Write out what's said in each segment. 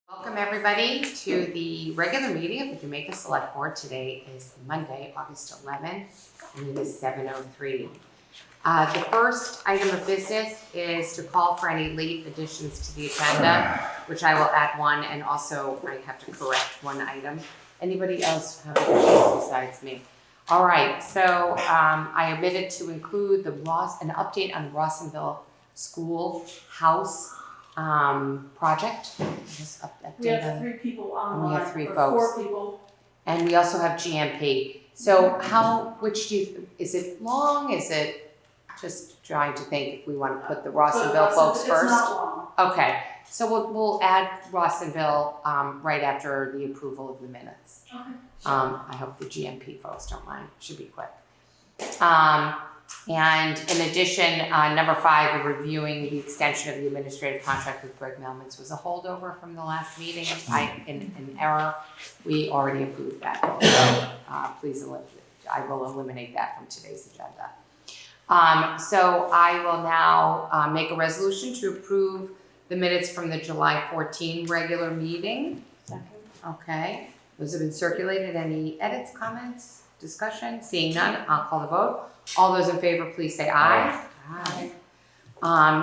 Welcome everybody to the regular meeting of the Jamaica Select Board. Today is Monday, August 11th, and it is 7:03. The first item of business is to call for any late additions to the agenda, which I will add one, and also I have to correct one item. Anybody else have additions besides me? All right, so I omitted to include an update on the Rosinville Schoolhouse project. We have 3 people online. And we have 3 or folks. 4 people. And we also have GMP. So is it long? Is it just trying to think if we want to put the Rosinville folks first? It's not long. Okay, so we'll add Rosinville right after the approval of the minutes. Okay. Sure. I hope the GMP folks don't mind. Should be quick. And in addition, number 5, the reviewing the extension of the administrative contract with Greg Melmans was a holdover from the last meeting. In error, we already approved that. I will eliminate that from today's agenda. So I will now make a resolution to approve the minutes from the July 14 regular meeting. Second. Okay, those have been circulated. Any edits, comments, discussion? Seeing none, I'll call the vote. All those in favor, please say aye. Aye.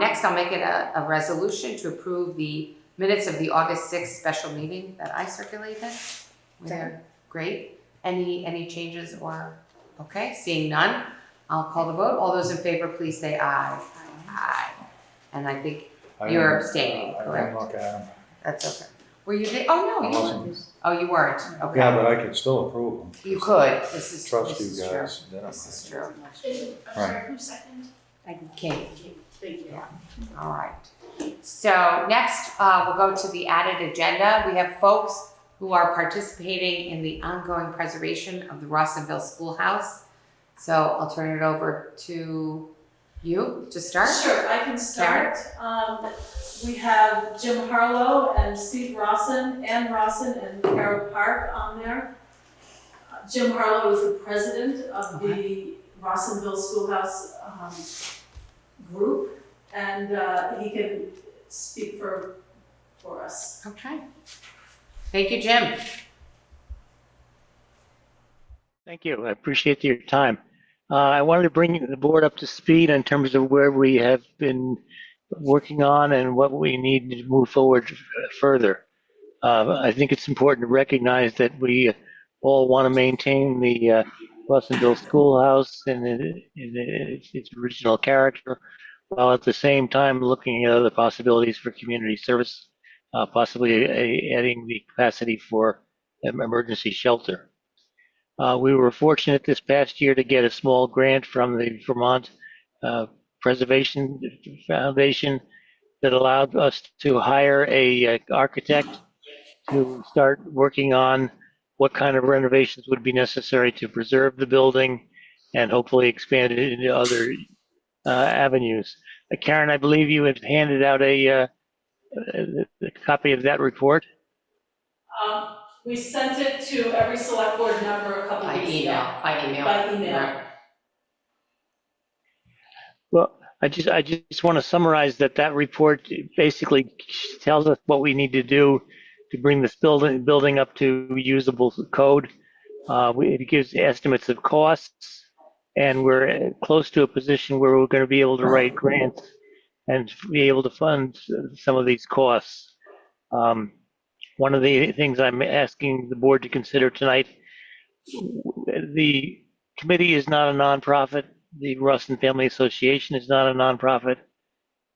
Next, I'll make it a resolution to approve the minutes of the August 6th special meeting that I circulated. Great. Any changes or, okay, seeing none, I'll call the vote. All those in favor, please say aye. Aye. And I think you're abstaining, correct? I didn't look at them. That's okay. Were you there? Oh, no, you weren't. Oh, you weren't? Okay. Yeah, but I could still approve them. You could. This is Trust this you is guys. True. This is true. I'm sorry, who's second? Kate. Thank you. Yeah. All right. So next, we'll go to the added agenda. We have folks who are participating in the ongoing preservation of the Rosinville Schoolhouse. So I'll turn it over to you to start. Sure, I can start. We have Jim Harlow and Steve Rawson, Ann Rawson and Carol Park on there. Jim Harlow is the president of the Rosinville Schoolhouse group, and he can speak for us. Okay. Thank you, Jim. Thank you. I appreciate your time. I wanted to bring the board up to speed in terms of where we have been working on and what we need to move forward further. I think it's important to recognize that we all want to maintain the Rosinville Schoolhouse and its original character, while at the same time looking at other possibilities for community service, possibly adding the capacity for emergency shelter. We were fortunate this past year to get a small grant from the Vermont Preservation Foundation that allowed us to hire a architect to start working on what kind of renovations would be necessary to preserve the building and hopefully expand it into other avenues. Karen, I believe you had handed out a copy of that report. We sent it to every select board member a couple weeks ago. By email. Right. Well, I just want to summarize that report basically tells us what we need to do to bring this building up to usable code. It gives estimates of costs, and we're close to a position where we're going to be able to write grants and be able to fund some of these costs. One of the things I'm asking the board to consider tonight, the committee is not a nonprofit. The Rustin Family Association is not a nonprofit,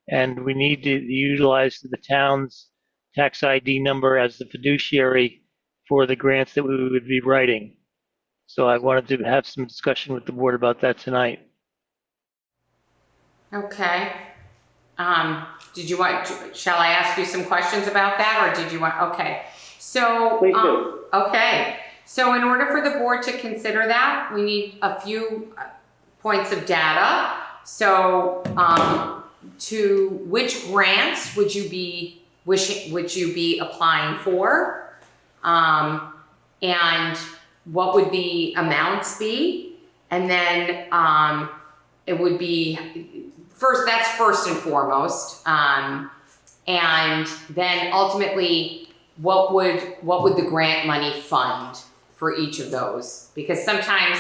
and we need to utilize the town's tax ID number as the fiduciary for the grants that we would be writing. So I wanted to have some discussion with the board about that tonight. Okay. Shall I ask you some questions about that, or did you want, okay. So, Please do. Okay. So in order for the board to consider that, we need a few points of data. So, to which grants would you be applying for? And what would the amounts be? And then, it would be that's first and foremost. And then ultimately, what would the grant money fund for each of those? Because sometimes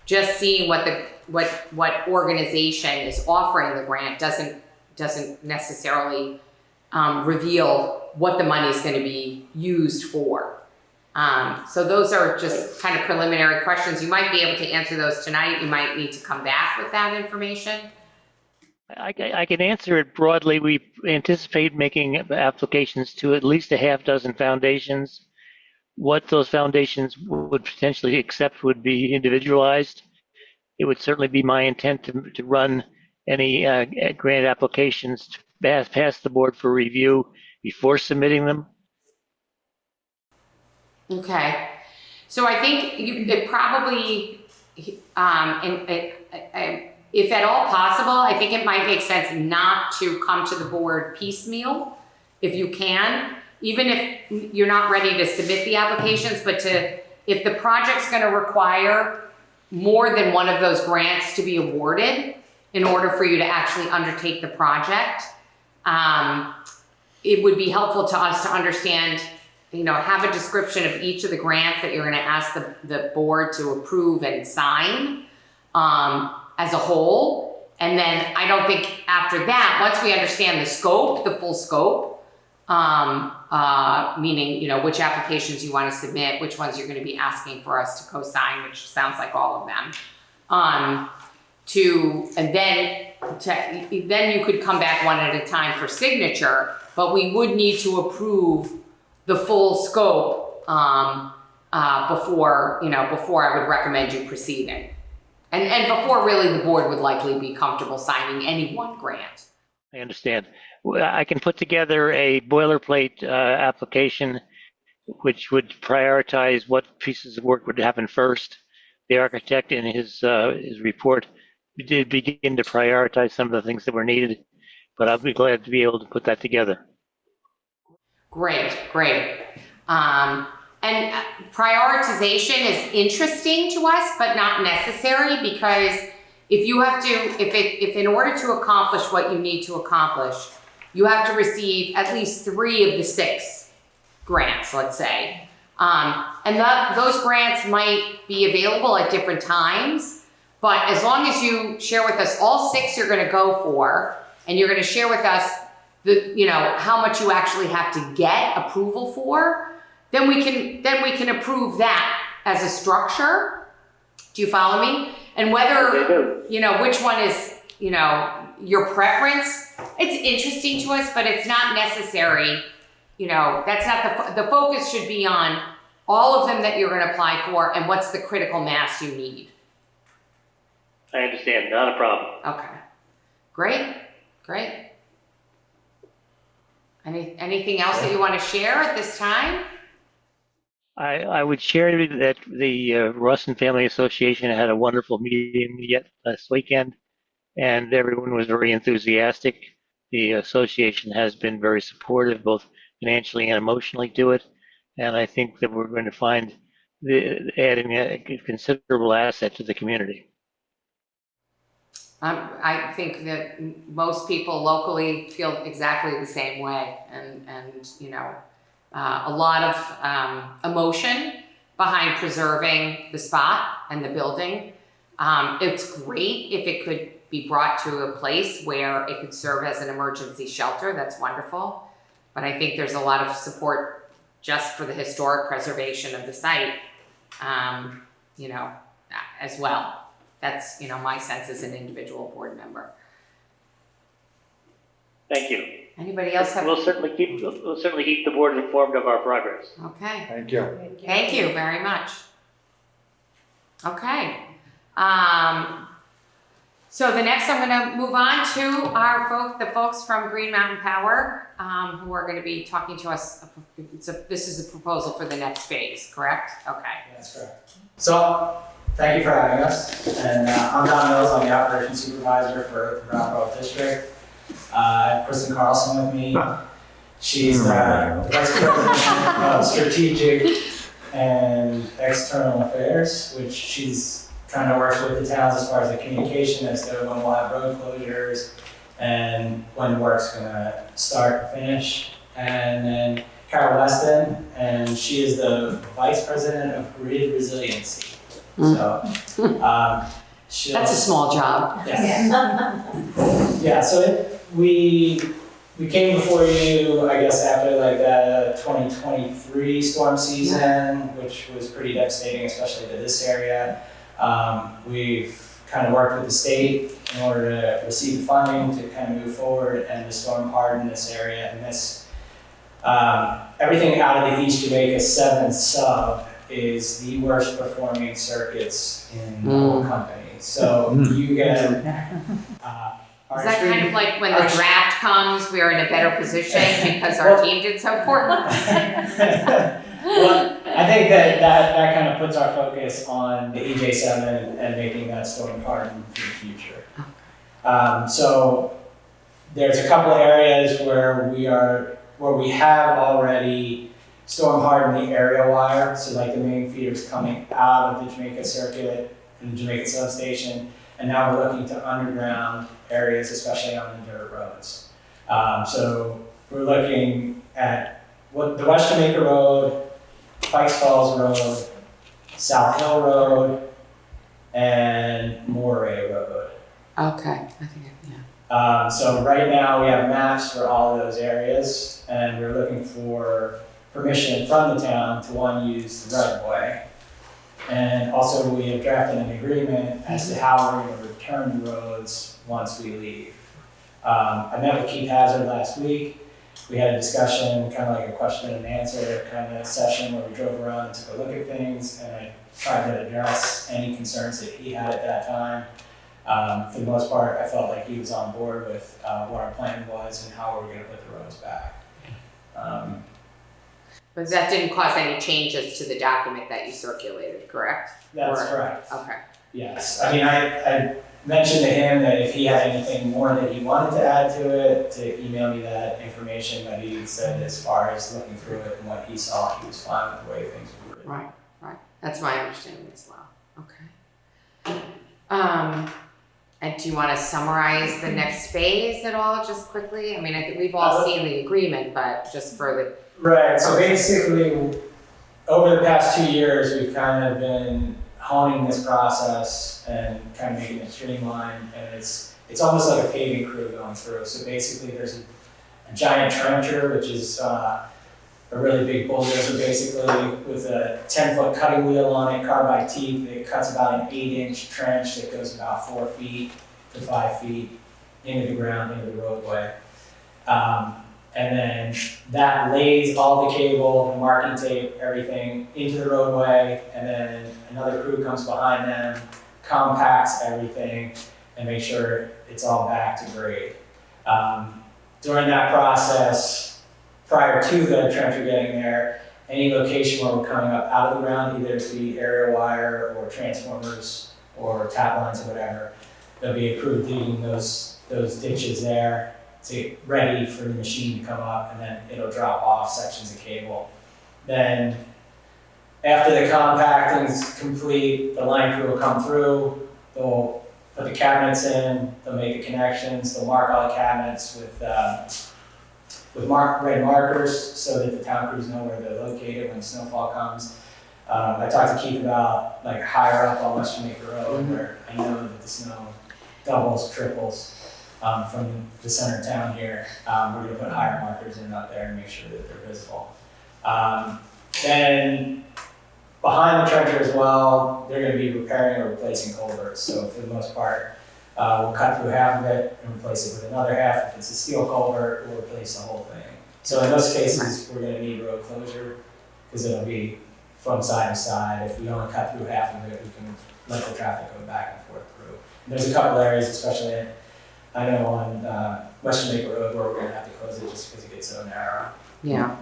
just seeing what organization is offering the grant doesn't necessarily reveal what the money is going to be used for. So those are just kind of preliminary questions. You might be able to answer those tonight. You might need to come back with that information. I can answer it broadly. We anticipate making applications to at least a half dozen foundations. What those foundations would potentially accept would be individualized. It would certainly be my intent to run any grant applications to pass the board for review before submitting them. Okay. So I think it probably, if at all possible, I think it might make sense not to come to the board piecemeal, if you can, even if you're not ready to submit the applications, but if the project's going to require more than one of those grants to be awarded in order for you to actually undertake the project, it would be helpful to us to understand, have a description of each of the grants that you're going to ask the board to approve and sign as a whole. And then I don't think after that, once we understand the scope, the full scope, meaning, which applications you want to submit, which ones you're going to be asking for us to co-sign, which sounds like all of them, then you could come back one at a time for signature, but we would need to approve the full scope before I would recommend you proceeding. And before really the board would likely be comfortable signing any one grant. I understand. I can put together a boilerplate application which would prioritize what pieces of work would happen first. The architect in his report did begin to prioritize some of the things that were needed, but I'll be glad to be able to put that together. Great. And prioritization is interesting to us, but not necessary, because if in order to accomplish what you need to accomplish, you have to receive at least 3 of the 6 grants, let's say. And those grants might be available at different times, but as long as you share with us all 6 you're going to go for, and you're going to share with us how much you actually have to get approval for, then we can approve that as a structure. Do you follow me? And whether, which one is, your preference, it's interesting to us, but it's not necessary. That's not the focus should be on all of them that you're going to apply for and what's the critical mass you need. I understand, not a problem. Okay, great. Anything else that you want to share at this time? I would share that the Rosin Family Association had a wonderful meeting last weekend, and everyone was very enthusiastic. The association has been very supportive, both financially and emotionally to it, and I think that we're going to find adding a considerable asset to the community. I think that most people locally feel exactly the same way, and a lot of emotion behind preserving the spot and the building. It's great if it could be brought to a place where it could serve as an emergency shelter. That's wonderful. But I think there's a lot of support just for the historic preservation of the site, as well. That's, my sense as an individual board member. Thank you. Anybody else have? We'll certainly keep the board informed of our progress. Okay. Thank you. Thank you very much. Okay. So the next I'm going to move on to the folks from Green Mountain Power, who are going to be talking to us. This is a proposal for the next phase, correct? Okay. That's correct. So, thank you for having us. And I'm Don Mills. I'm the operations supervisor for the Brattleboro district. I have Kristen Carlson with me. She's the vice president of strategic and external affairs, which she's kind of works with the towns as far as the communication as to when we'll have road closures and when work's going to start and finish. And then Carol Weston, and she is the Vice President of Grid Resiliency. So, she'll. That's a small job. Yes. Yeah, so we came before you, I guess, after like the 2023 storm season, which was pretty devastating, especially to this area. We've kind of worked with the state in order to receive the funding to kind of move forward and to storm harden this area. And this, everything out of the East Jamaica 7 sub is the worst performing circuits in the whole company. So you get Is that kind of like when the draft comes, we're in a better position because our team did so poorly? Well, I think that kind of puts our focus on the EJ7 and making that storm hardened for the future. So there's a couple of areas where we have already storm hardened the area wire, so like the main feeders coming out of the Jamaica circuit and the Jamaica substation, and now we're looking to underground areas, especially on the dirt roads. So we're looking at the West Jamaica Road, Pikes Falls Road, South Hill Road, and Moray Road. Okay, I think, yeah. So right now we have maps for all of those areas, and we're looking for permission from the town to use the right of way. And also we have drafted an agreement as to how we're going to return the roads once we leave. I met with Keith Hazard last week. We had a discussion, kind of like a question and answer kind of session where we drove around and took a look at things, and I tried to address any concerns that he had at that time. For the most part, I felt like he was on board with what our plan was and how we were going to put the roads back. But that didn't cause any changes to the document that you circulated, correct? That's correct. Okay. Yes. I mean, I mentioned to him that if he had anything more that he wanted to add to it, to email me that information, but he said as far as looking through it and what he saw, he was fine with the way things were written. Right. That's my understanding as well. Okay. And do you want to summarize the next phase at all, just quickly? I mean, I think we've all seen the agreement, but just for the... Right, so basically, over the past 2 years, we've kind of been honing this process and kind of making it streamlined, and it's almost like a paving crew going through. So basically, there's a giant trencher, which is a really big bulldozer, basically, with a 10-foot cutting wheel on it, carbide teeth. It cuts about an 8-inch trench that goes about 4 feet to 5 feet into the ground, into the roadway. And then that lays all the cable, the marking tape, everything into the roadway, and then another crew comes behind them, compacts everything, and make sure it's all back to grade. During that process, prior to the trencher getting there, any location where we're coming up out of the ground, either to be area wire or transformers or tap lines or whatever, there'll be a crew digging those ditches there to get ready for the machine to come up, and then it'll drop off sections of cable. Then after the compacting is complete, the line crew will come through, they'll put the cabinets in, they'll make the connections, they'll mark all the cabinets with red markers so that the town crews know where they're located when snowfall comes. I talked to Keith about like higher up on West Jamaica Road where I know that the snow doubles, triples. From the center of town here, we're going to put higher markers in up there and make sure that they're visible. Then behind the trencher as well, they're going to be repairing or replacing culverts. So for the most part, we'll cut through half of it and replace it with another half. If it's a steel culvert, we'll replace the whole thing. So in those cases, we're going to need road closure because it'll be from side to side. If we only cut through half of it, we can let the traffic go back and forth through. And there's a couple areas, especially I know on West Jamaica Road where we're going to have to close it just because it gets so narrow. Yeah.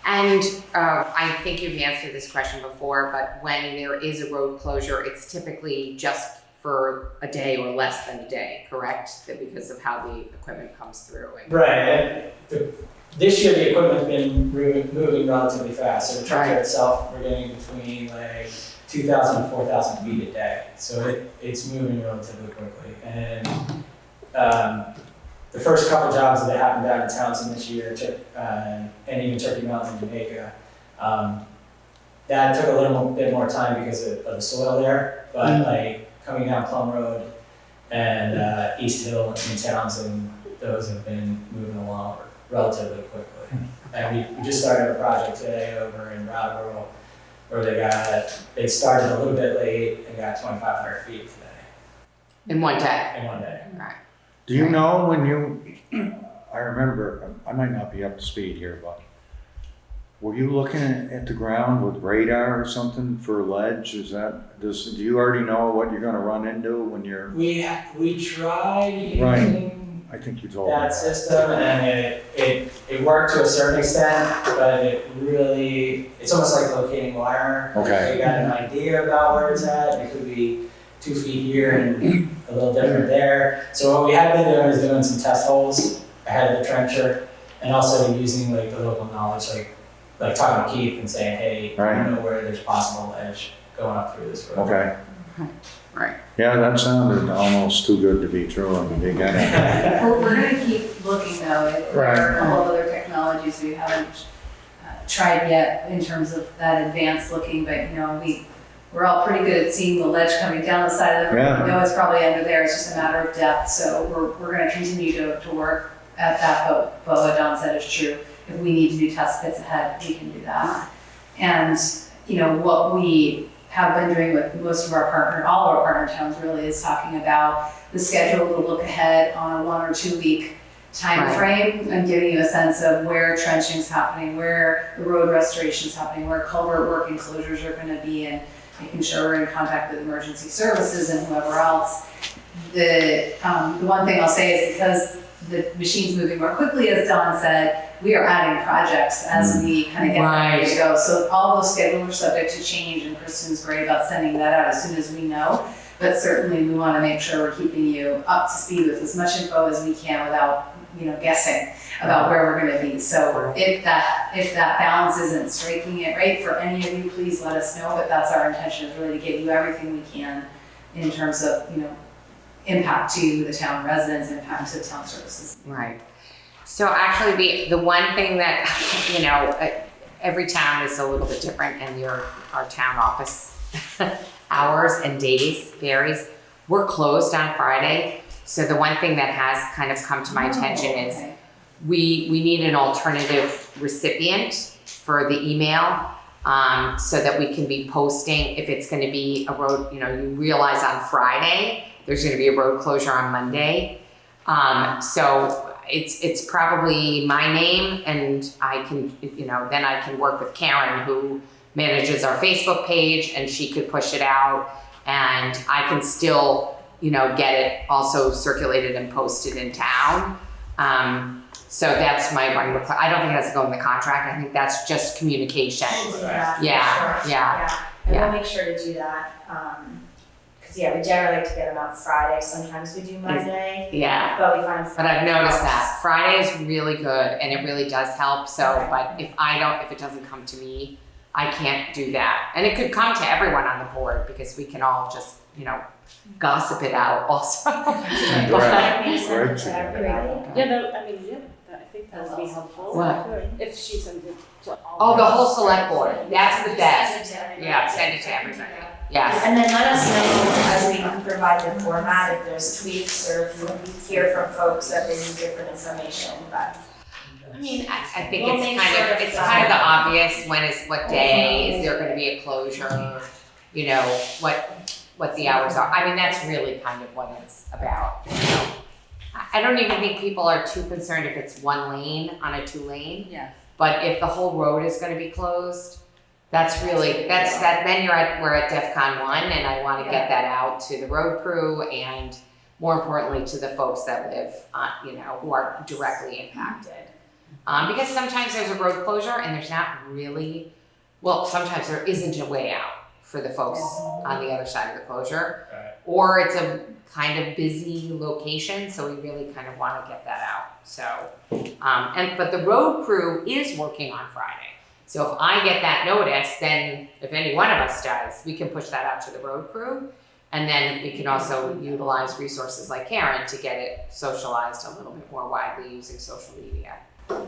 And I think you've answered this question before, but when there is a road closure, it's typically just for a day or less than a day, correct? Because of how the equipment comes through. Right. And this year the equipment's been moving relatively fast. So the tractor itself, we're getting between like 2,000 and 4,000 feet a day. So it's moving relatively quickly. And the first couple jobs that happened down in Townsend this year, and even Turkey Mountain in Jamaica, that took a little bit more time because of the soil there, but like coming down Plum Road and East Hill in Townsend, those have been moving along relatively quickly. And we just started a project today over in Brattleboro where they started a little bit late and got 2,500 feet today. In one day. In one day. Right. Do you know when I remember, I might not be up to speed here, but were you looking at the ground with radar or something for ledge? Do you already know what you're gonna run into when you're? We tried using Right. I think you told me. that system, and it worked to a certain extent, but it's almost like locating wire. Okay. You got an idea about where it's at. It could be 2 feet here and a little different there. So what we have been doing is doing some test holes ahead of the trencher, and also using like the local knowledge, like talking to Keith and saying, hey, Right. I know where there's possible edge going up through this road. Okay. Right. Yeah, that sounded almost too good to be true in the beginning. We're gonna keep looking though, there are a couple of other technologies we haven't tried yet in terms of that advanced looking, but you know, we're all pretty good at seeing the ledge coming down the side of the road. Yeah. We know it's probably under there, it's just a matter of depth, so we're gonna continue to work at that, but what Don said is true. If we need to do test pits ahead, we can do that. And, you know, what we have been doing with most of all of our partner towns really is talking about the schedule to look ahead on a 1 or 2 week time frame and giving you a sense of where trenching is happening, where the road restoration is happening, where culvert work enclosures are going to be, and making sure we're in contact with emergency services and whoever else. The one thing I'll say is because the machine's moving more quickly, as Don said, we are adding projects as we kind of get ready to go. So all those schedules are subject to change, and Kristen's great about sending that out as soon as we know. But certainly we want to make sure we're keeping you up to speed with as much info as we can without, you know, guessing about where we're going to be. So if that balance isn't striking it right for any of you, please let us know. But that's our intention, is really to give you everything we can in terms of, you know, impact to the town residents, impact to town services. Right. So actually the one thing that, you know, every town is a little bit different, and our town office hours and days varies. We're closed on Friday. So the one thing that has kind of come to my attention is we need an alternative recipient for the email, so that we can be posting if it's going to be a road, you know, you realize on Friday there's going to be a road closure on Monday. So it's probably my name, and I can, you know, then I can work with Karen, who manages our Facebook page, and she could push it out, and I can still, you know, get it also circulated and posted in town. So that's my one request. I don't think it has to go in the contract. I think that's just communication. Yeah. And we'll make sure to do that. Cause we generally like to get them out Friday. Sometimes we do Monday. Yeah. But we find But I've noticed that Friday is really good, and it really does help. So, but if it doesn't come to me, I can't do that. And it could come to everyone on the board, because we can all just, you know, gossip it out also. Right. Great to everybody. I think that would be helpful. What? If she sends it to all. Oh, the whole select board. That's the best. Send it to everybody. Yeah, send it to everybody. Yes. And then let us know as we provide the format if there's tweaks or if you hear from folks that they need different information, but. I mean, I think We'll it's make kind sure of, it's it's kind of the done. obvious, what day, is there gonna be a closure? You know, what the hours are. I mean, that's really kind of what it's about, you know? I don't even think people are too concerned if it's 1 lane on a 2-lane. Yeah. But if the whole road is gonna be closed, then we're at DEFCON 1, and I wanna get that out to the road crew, and more importantly, to the folks that live, you know, who are directly impacted. Because sometimes there's a road closure and there's not really, well, sometimes there isn't a way out for the folks on the other side of the closure. Right. Or it's a kind of busy location, so we really kind of want to get that out. So, but the road crew is working on Friday. So if I get that notice, then if any one of us does, we can push that out to the road crew. And then we can also utilize resources like Karen to get it socialized a little bit more widely using social media.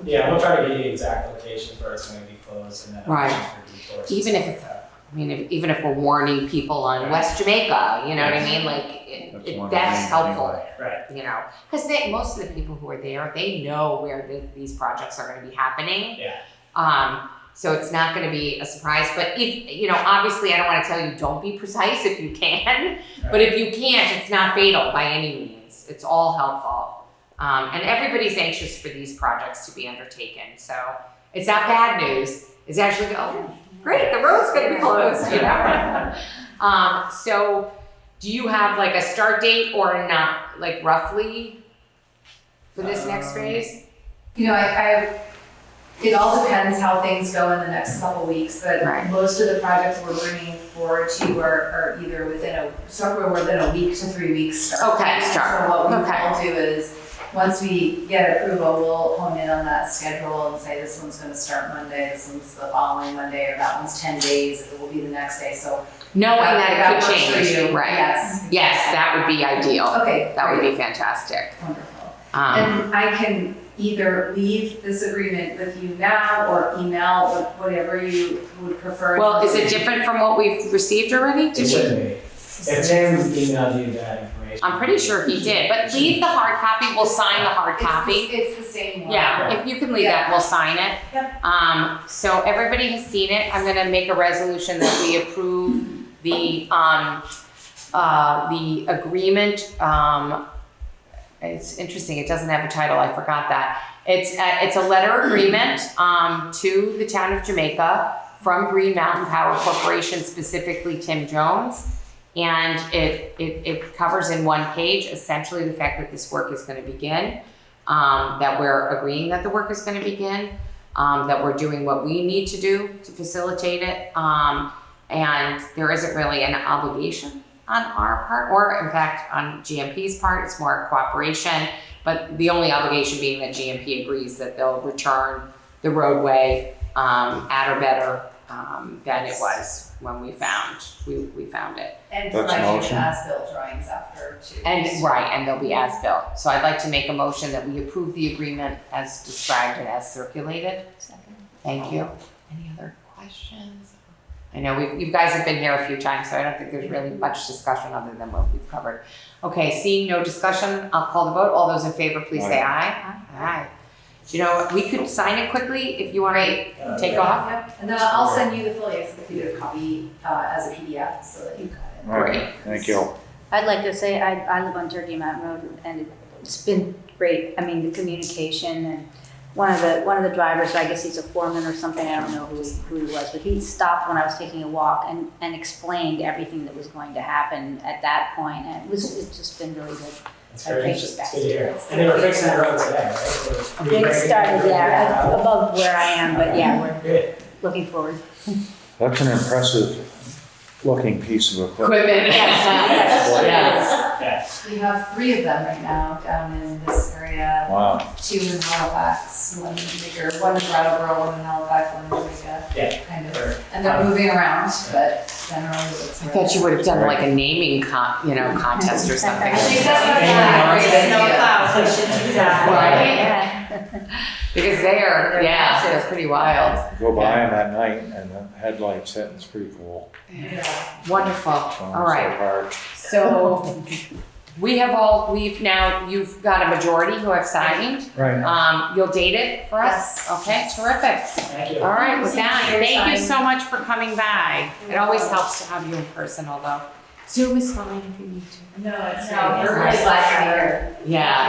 Yeah, we'll try to get you exact locations where it's going to be closed and then Right. for detours. Even if it's, I mean, even if we're warning people on West Jamaica, you know what I mean? Like, that's helpful. Anyway. Right. You know, because most of the people who are there, they know where these projects are going to be happening. Yeah. So it's not going to be a surprise. But if, you know, obviously I don't want to tell you don't be precise if you can. But if you can't, it's not fatal by any means. It's all helpful. And everybody's anxious for these projects to be undertaken. So it's not bad news. It's actually, oh, great, the road's going to be closed, you know. So do you have like a start date or not, like roughly for this next phase? You know, it all depends how things go in the next couple weeks, but Right. most of the projects we're bringing forward to are either somewhere within a week to 3 weeks start. Okay, start. So what we Okay. will do is, once we get approval, we'll hone in on that schedule and say this one's gonna start Monday, this one's the following Monday, or that one's 10 days, it will be the next day, so. Knowing that it works could for change, you. right? Yes. Yes, that would be ideal. Okay. That would great. be fantastic. Wonderful. Um, And I can either leave this agreement with you now or email, whatever you would prefer. well, is it different from what we've received already? It Did you? shouldn't be. If Tim emailed you that information. I'm pretty sure he did, but leave the hard copy, we'll sign the hard copy. It's the same one. Yeah, if you can leave that, we'll sign it. Yep. So everybody has seen it, I'm gonna make a resolution that we approve the agreement, it's interesting, it doesn't have a title, I forgot that. It's a letter agreement, to the town of Jamaica from Green Mountain Power Corporation, specifically Tim Jones. And it covers in one page, essentially the fact that this work is gonna begin, that we're agreeing that the work is gonna begin, that we're doing what we need to do to facilitate it. And there isn't really an obligation on our part, or in fact, on GMP's part, it's more cooperation. But the only obligation being that GMP agrees that they'll return the roadway at or better than it was when we found it. And That's a provide you motion. as-built drawings after too. And right, and they'll be as built. So I'd like to make a motion that we approve the agreement as described and as circulated. Thank you. Any other questions? I know you guys have been here a few times, so I don't think there's really much discussion other than what we've covered. Okay, seeing no discussion, I'll call the vote. All those in favor, please say aye. Aye. You know, we could sign it quickly if you want to take off. Yep. And then I'll send you the fully executed copy as a PDF so that you got it. All right, thank you. I'd like to say I live on Turkey Mountain Road, and it's been great. I mean, the communication, and one of the drivers, I guess he's a foreman or something, I don't know who he was, but he stopped when I was taking a walk and explained everything that was going to happen at that point, and it's just been really good. That's I very think interesting. it's Good to hear. And they were fixing the road today, right? So They started, yeah, above where I am, but yeah, we're Good. looking forward. That's an impressive looking piece of equipment. Equipment. Yes. Yeah. We have 3 of them right now down in this area. Wow. 2 in Halifax, one bigger, one in Brattleboro, one in Halifax, one in Jamaica. Yeah. Kind of. And they're moving around, but generally it's. I thought you would have done like a naming contest or something. I think that's what that, No clouds, we should do that. Right? Yeah. Because they're massive. pretty wild. Go by them at night and the headlights hit, it's pretty cool. Wonderful. All right. Park. So you've got a majority who have signed. Right. You'll date it for us? Yes. Okay, terrific. Thank you. All right, with that, Your thank you time. so much for coming by. It always helps to have you in person, although Zoom is fine if you need to. No, it's No, not. we're We're really really glad glad you're you're here.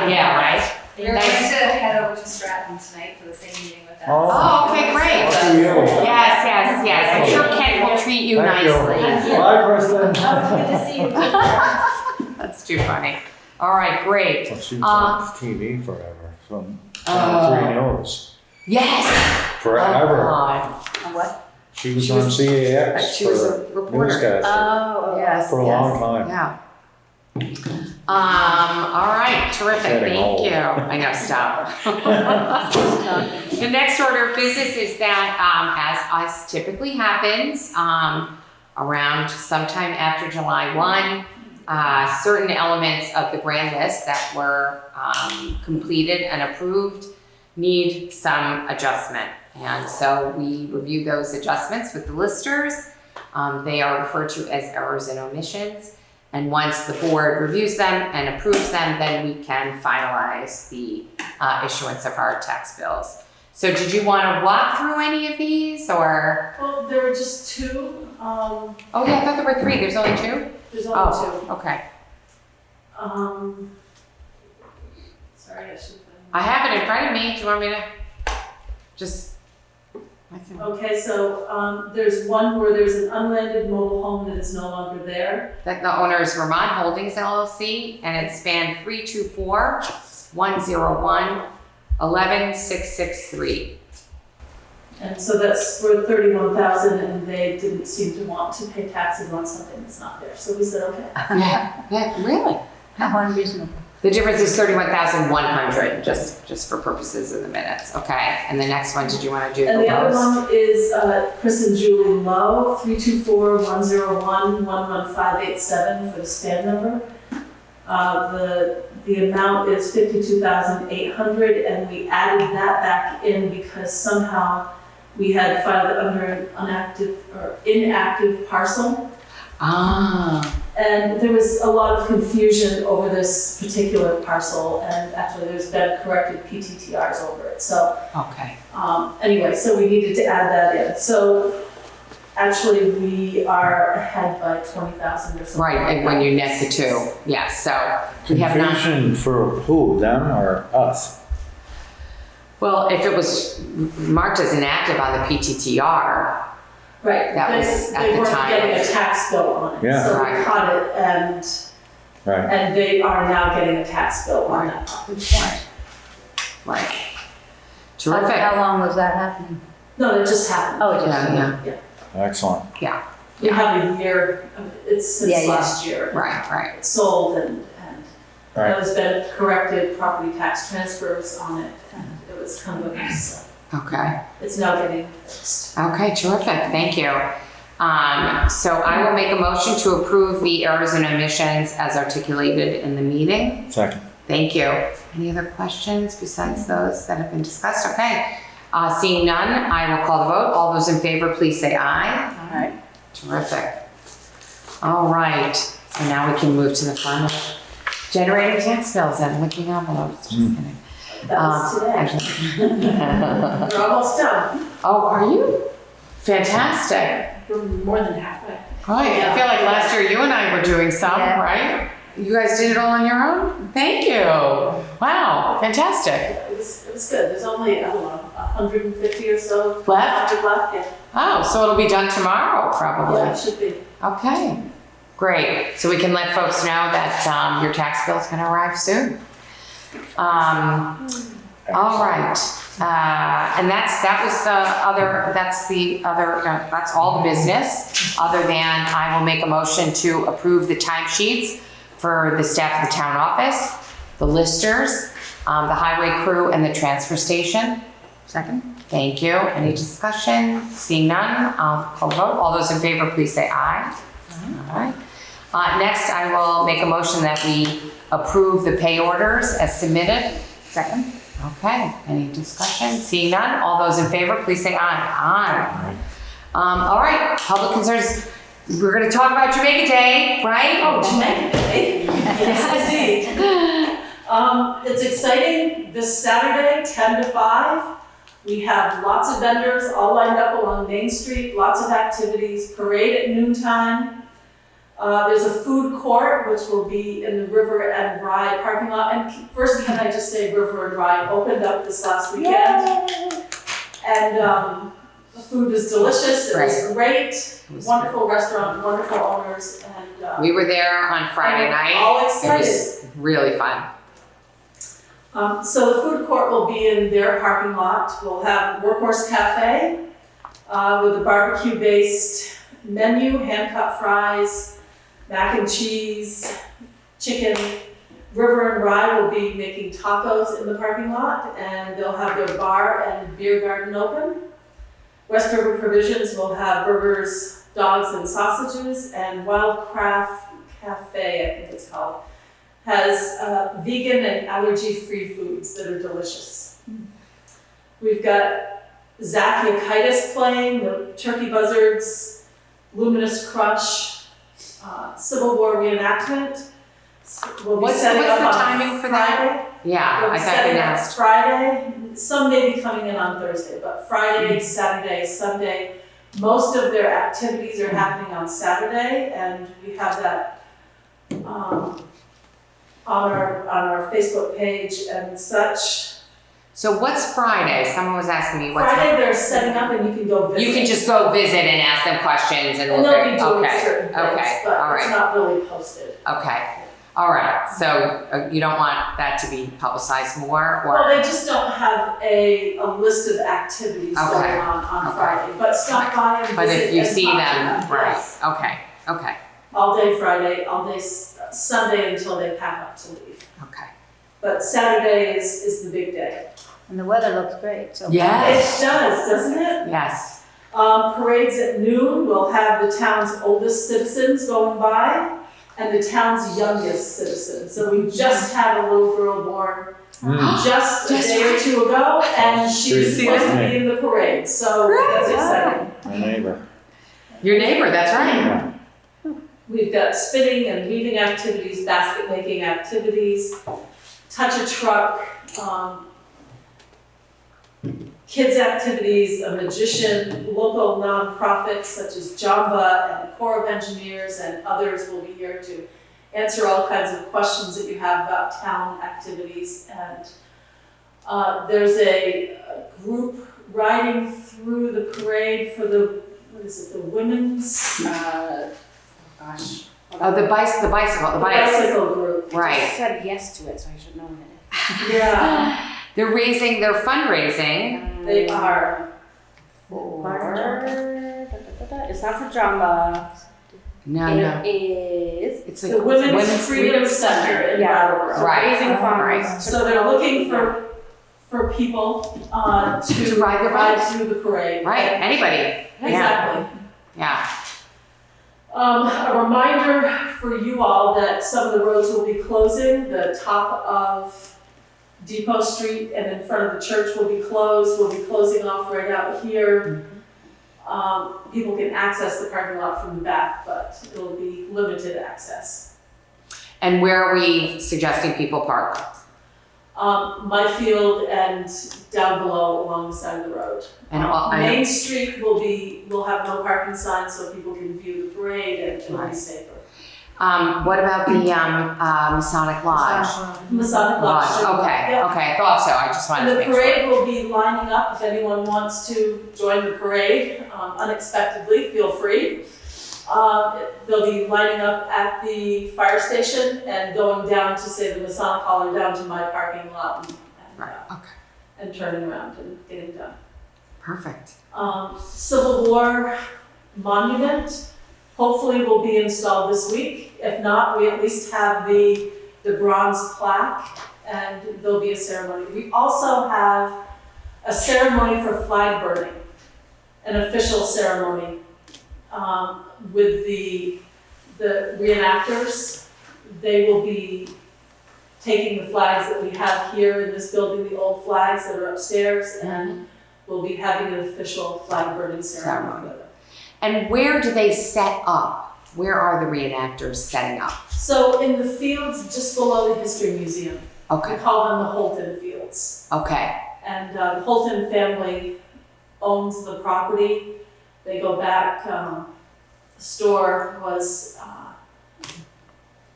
here. Yeah, right? We're going to head over to Stratton tonight for the same meeting with them. Oh, okay, great. Lucky you. Yes. I'm sure Ken will treat you Thank nicely. Bye, Kristen. Good to see you. That's too funny. All right, great. Well, she was on TV forever, from Oh. 3 News. Yes. Oh, Forever. God. And what? She was She on was- CAX she was a for reporter. newscaster Yes. for a long time. Yeah. All right, terrific, Getting thank old. you. I know, stop. The next order of business is that, as typically happens, around sometime after July 1, certain elements of the grand list that were completed and approved need some adjustment. And so we reviewed those adjustments with the listers. They are referred to as errors and omissions. And once the board reviews them and approves them, then we can finalize the issuance of our tax bills. So did you want to walk through any of these or? Well, there were just two. Oh yeah, I thought there were three. There's only two? There's only two. Okay. Sorry, I should. I have it in front of me. Do you want me to just? Okay, so there's one where there's an unlanded mobile home that is no longer there. That the owner is Vermont Holdings LLC, and it spanned 324-101-11663. And so that's for $31,000, and they didn't seem to want to pay taxes on something that's not there. So we said, okay. Yeah, really? How unreasonable. The difference is 31,100, just for purposes of the minutes. Okay, and the next one, did you want to do And the other those? one is Chris and Julie Lowe, 324-101-11587 for the span number. The amount is $52,800, and we added that back in because somehow we had filed it under an inactive parcel. Ah, And there was a lot of confusion over this particular parcel, and actually there's been corrected PTTRs over it. So okay. anyway, so we needed to add that in. So actually we are ahead by 20,000 or something. Right, like and when that. you net the two, yes, so we have not. Confusion for who, them or us? Well, if it was marked as inactive on the PTTR, Right, That was at they the weren't time. getting a tax bill on it. Yeah. So we Right. caught it, and they are now getting a tax bill on that property. right. Terrific. How long was that happening? No, that just happened. Oh, it just. Yeah, Excellent. We have a year, it's since Yeah, yeah. last year. right. It's sold, and Right. there's been corrected property tax transfers on it, and it was kind of a mess. Okay. It's now getting fixed. Okay, terrific, thank you. So I will make a motion to approve the errors and omissions as articulated in the meeting. Second. Thank you. Any other questions besides those that have been discussed? Okay. Seeing none, I will call the vote. All those in favor, please say aye. All right. Terrific. All right, so now we can move to the fun of generating tax bills and licking envelopes. Just kidding. That was today. We're almost done. Oh, are you? Fantastic. We're more than halfway. Right, I feel like last year you and I were doing some, Yeah. right? You guys did it all on your own? Thank you. Wow, fantastic. It was good. There's only, I don't know, 150 or so Left? left. Yeah. Oh, so it'll be done tomorrow, probably. Yeah, it should be. Okay, great. So we can let folks know that your tax bill is going to arrive soon. All right. And that's all the business, other than I will make a motion to approve the timesheets for the staff of the town office, the listers, the highway crew, and the transfer station. Second. Thank you. Any discussion? Seeing none, I'll call vote. All those in favor, please say aye. All right. Next, I will make a motion that we approve the pay orders as submitted. Second. Okay, any discussion? Seeing none, all those in favor, please say aye. Aye. All right, public concerns. We're gonna talk about Jamaica Day, right? Oh, Jamaica Day. Yes, indeed. It's exciting. This Saturday, 10 to 5. We have lots of vendors all lined up along Main Street, lots of activities, parade at noontime. There's a food court, which will be in the River and Rye parking lot. And first, can I just say River and Rye opened up this last weekend. And the food was delicious, it was great, wonderful restaurant, wonderful owners, and We were there on Friday night. all It excited. was really fun. So the food court will be in their parking lot. We'll have Workhorse Cafe with a barbecue-based menu, hand-cut fries, mac and cheese, chicken. River and Rye will be making tacos in the parking lot, and they'll have their bar and beer garden open. West River Provisions will have burgers, dogs, and sausages, and Wildcraft Cafe, I think it's called, has vegan and allergy-free foods that are delicious. We've got Zach Yakitis playing, the Turkey Buzzards, Luminous Crush, Civil War reenactment. We'll be What's setting the up on timing for that? Friday. Yeah, We'll I be got setting you up asked. Friday, some may be coming in on Thursday, but Friday, Saturday, Sunday, most of their activities are happening on Saturday, and we have that on our Facebook page and such. So what's Friday? Someone was asking me what's Friday, they're setting up and you can go visit. You can just go visit and ask them questions and And look they'll be at, doing okay, certain things, okay, but all it's right, not really posted. okay. All right, so you don't want that to be publicized more, Well, or? they just don't have a list of activities Okay, going on okay. Friday, but stop by and visit But if you and see talk to them, right, yes. okay, okay, All day Friday, all day Sunday until they pack up to leave. okay. But Saturday is the big day. And the weather looks great, so. Yes. It does, doesn't it? Yes, Parades at noon, we'll have the town's oldest citizens going by and the town's youngest citizens. So we just had a little girl born just a Just day or two ago, and she was See supposed to that? be in the parade, so that's exciting. My neighbor. your neighbor, that's right. Yeah. We've got spinning and weaving activities, basket making activities, touch a truck, kids activities, a magician, local nonprofits such as Jamba and the Corps of Engineers and others will be here to answer all kinds of questions that you have about town activities. And there's a group riding through the parade for the, what is it, the women's? Gosh. Oh, the bicycle, The bicycle group. right. said yes to it, so I should know it. Yeah, They're fundraising. they are. It's not for Jamba. No. It is. It's The Women's Freedom Center in Brattleboro. Right. Raising funds. Right. So they're looking for people to ride the bikes. through the parade. Right, anybody, Exactly. yeah. A reminder for you all that some of the roads will be closing. The top of Depot Street and in front of the church will be closed. We'll be closing off right out here. People can access the parking lot from the back, but it'll be limited access. And where are we suggesting people park? My field and down below along the side of the road. And all, Main Street will have no parking signs so people can view the parade and it'll be Right. safer. what about the Masonic Lodge? Masonic Lodge. Okay, Yep. okay, I thought so, I just wanted to And the make sure. parade will be lining up if anyone wants to join the parade unexpectedly, feel free. They'll be lining up at the fire station and going down to, say, the Masonic Hall or down to my parking lot and, Right, okay, and turning around and getting done. perfect. Civil War monument hopefully will be installed this week. If not, we at least have the bronze plaque and there'll be a ceremony. We also have a ceremony for flag burning, an official ceremony with the reenactors. They will be taking the flags that we have here in this building, the old flags that are upstairs, and we'll be having an official flag burning ceremony for them. And where do they set up? Where are the reenactors setting up? So in the fields just below the History Museum, we Okay, call them the Holton Fields. okay, And the Holton family owns the property. They go back, the store was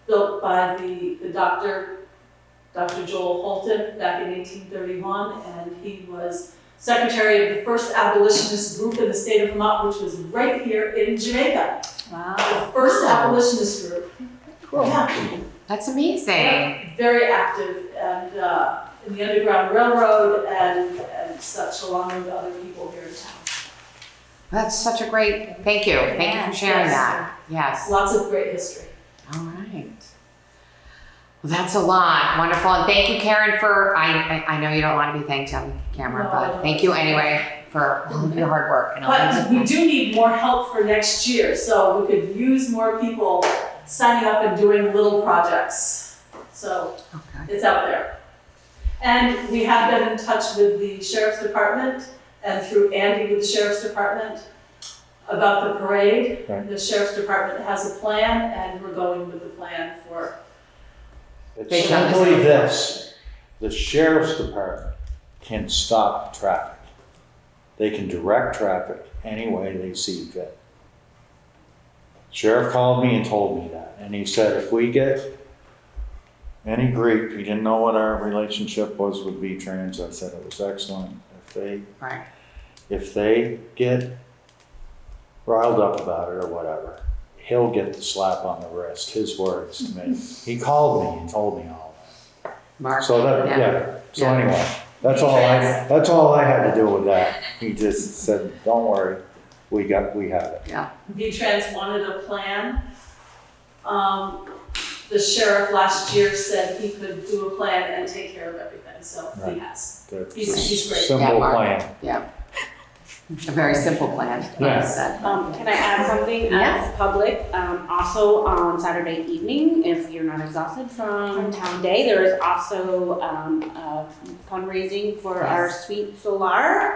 built by the Dr. Joel Holton back in 1831, and he was secretary of the first abolitionist group in the state of Vermont, which was right here in Jamaica. Wow. The first abolitionist group. Cool. Yeah. that's amazing. Yeah, very active and in the Underground Railroad and such, along with other people here in town. That's such a great, thank you for sharing Yes. that, yes. Lots of great history. All right. Well, that's a lot. Wonderful. And thank you, Karen, for, I know you don't want to be thanked on camera, No, I but don't. thank you anyway for all of your hard work. And all But these- we do need more help for next year, so we could use more people signing up and doing little projects. So Okay. it's out there. And we have been in touch with the sheriff's department and through Andy with the sheriff's department about the parade. Right. The sheriff's department has a plan and we're going with the plan for, It's simply this, the sheriff's department can stop traffic. They can direct traffic any way they see fit. Sheriff called me and told me that, and he said if we get any grief, he didn't know what our relationship was with V-Trans, I said it was excellent. Right. If they get riled up about it or whatever, he'll get the slap on the wrist, his words to me. He called me and told me all that. Mark. So that, yeah, so anyway, that's all I had to do with that. He just said, don't worry, we have it. V-Trans wanted a plan. The sheriff last year said he could do a plan and take care of everything, so he Right. has. That's He's a great. simple Yeah, Mark. plan. Yeah. A very simple plan. Yes. Can I add something Yes. as public? Also on Saturday evening, if you're not exhausted from town day, there is also a fundraising for our sweet Solar.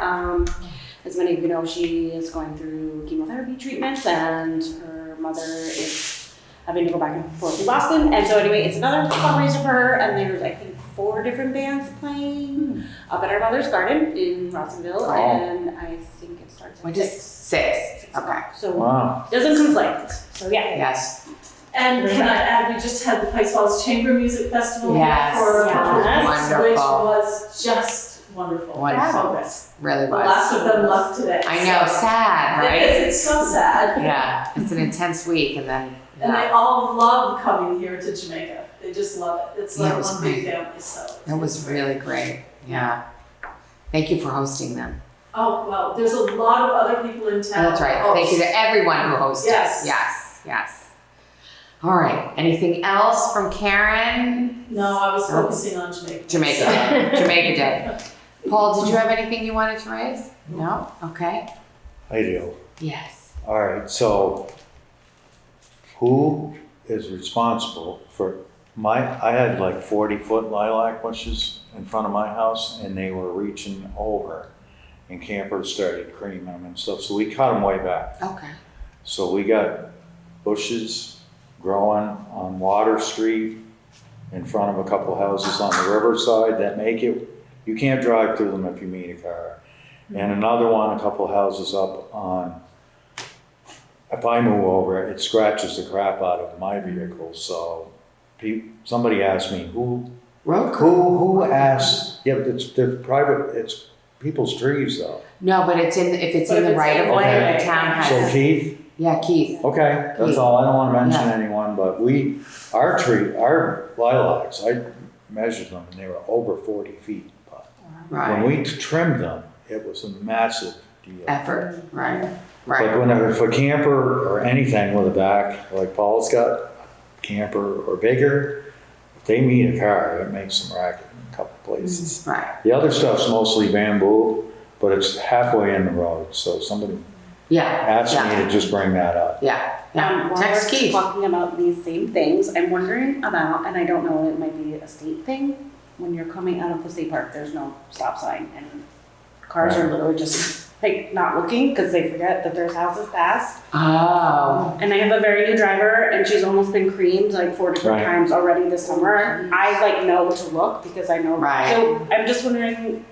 As many of you know, she is going through chemotherapy treatments and her mother is having to go back and forth to Boston. And so anyway, it's another fundraiser for her, and there's, I think, 4 different bands playing up at our mother's garden in Rosinville, Oh. and I think it starts at Which is 6. 6. Okay. So Wow. doesn't conflict. So yeah. Yes. And can I add, we just had the Pikes Falls Chamber Music Festival Yes. for a Yes. couple of weeks, which Wonderful. was just wonderful. Wonderful. Fabulous. Really The was. last of them left today. I know, so- sad, It right? is, it's so sad. Yeah, it's an intense week and then, And they all love coming here to Jamaica. They just love it. It's Yeah, like it was one big great. family, so. it was really great. Yeah. Thank you for hosting them. Oh, well, there's a lot of other people in town. That's right. Thank you to everyone who hosted. Yes. Yes, yes. All right. Anything else from Karen? No, I was focusing on Jamaica. Jamaica so. Day. Jamaica Day. Paul, did you have anything you wanted to raise? No? Okay. I do. Yes. All right, so who is responsible for I had like 40-foot lilac bushes in front of my house and they were reaching over and campers started creaming them and stuff. So we cut them way back. Okay. So we got bushes growing on Water Street in front of a couple houses on the riverside that make it, you can't drive through them if you meet a car. And another one, a couple houses up on, if I move over, it scratches the crap out of my vehicle. So somebody asked me, Road crew? who asked, yeah, but they're private, it's people's trees though. No, but it's if it's But in if the it's right in of the way, right the of town way. So has. Keith, Yeah, Keith. okay, that's Keith. all. I don't want to mention Yeah. anyone, but our lilacs, I measured them and they were over 40 feet. But when Right. we trimmed them, it was a massive deal. Effort. Right. But Right. whenever, if a camper or anything with a back, like Paul's got a camper or bigger, if they meet a car, it makes some racket in a couple places. Right. The other stuff's mostly bamboo, but it's halfway in the road, so somebody Yeah. asked Yeah. me to just bring that up. Yeah. Yeah. While Text we're Keith. talking about these same things, I'm wondering about, and I don't know, it might be a state thing, when you're coming out of the state park, there's no stop sign, and cars are literally just like not looking because they forget that there's houses past. Oh. And I have a very new driver, and she's almost been creamed like 4 different Right. times already this summer. I like know to look because I know. Right. So I'm just wondering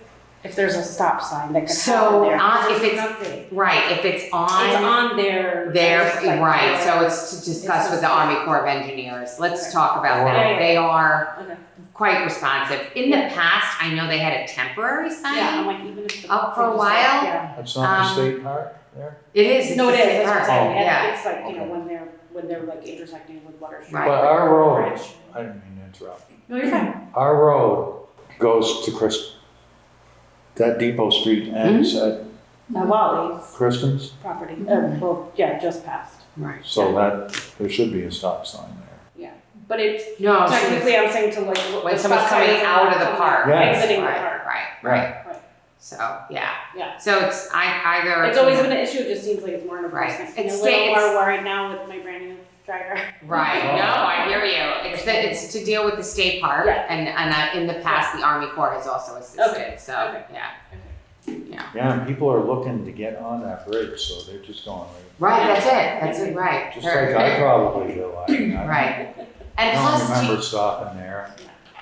if there's a stop sign that could So, happen there. if There's it's- nothing. Right. If it's It's on. on their. There, it's like right, their- so it's to discuss It's with the just- Army Corps of Engineers. Let's Okay. talk about Wow. that. Yeah, yeah. They are Okay. quite responsive. In the past, I know they had a temporary sign. Yeah, I'm like, even if the. Up for a just while? Yeah. That's not the state park there? It is. It's No, the it is, state that's what I'm park. saying, Oh. and Yeah. it's like, you know, Okay. when they're like intersecting with Water Street. Right. But our road, I didn't mean to interrupt. No, you're fine. Our road goes to that Depot Street ends at Wally's Kristen's, property, well, yeah, just passed, Right. so that, there should be a stop sign there. yeah. But it's, No, technically, I'm saying to like. when the someone's stop sign coming is out not of the coming- park. Yes. Exiting the Right, park. right. Right. So, yeah. Yeah. So it's either. It's always been an issue, it just seems like it's more an Right. enforcement. I'm It's a little sta- more it's- worried now with my brand new driver. Right, no, I hear you. It's to deal with the state park, Yeah. and in the past, the Army Corps has also assisted, Okay, so, okay. yeah. Yeah, and people are looking to get on that bridge, so they're just going Right, that's it, right. just like I probably do. I Right. I And don't plus, remember stopping there.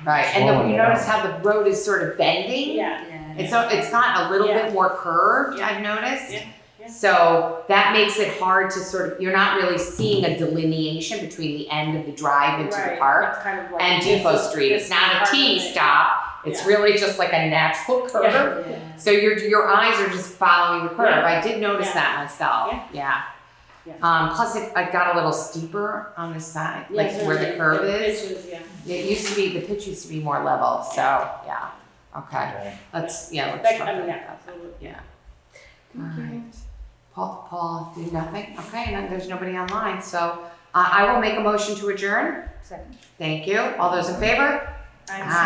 right, and then slowing you down. notice how the road is sort of bending? Yeah. It's got a little Yeah. bit more curved, Yeah. I've noticed. Yeah. Yeah. So that makes it hard to sort of, you're not really seeing a delineation between the end of the drive into the Right. park It's kind of like and this Depot is- Street. this It's is not a part T of it. stop. It's Yeah. really just like a natural curve. Yeah. So your eyes are just following the curve. Yeah. I did notice Yeah. that myself. Yeah. Plus it got a little steeper on the side, Yeah, like where the certainly. curve It is. pitches, yeah. The pitch used to be more level, so, yeah. Okay, Okay. let's That- talk I about mean, yeah, that. absolutely. Alright. Paul did nothing? Okay, and then there's nobody online, so I will make a motion to adjourn. Second. Thank you. All those in favor? I'm Aye.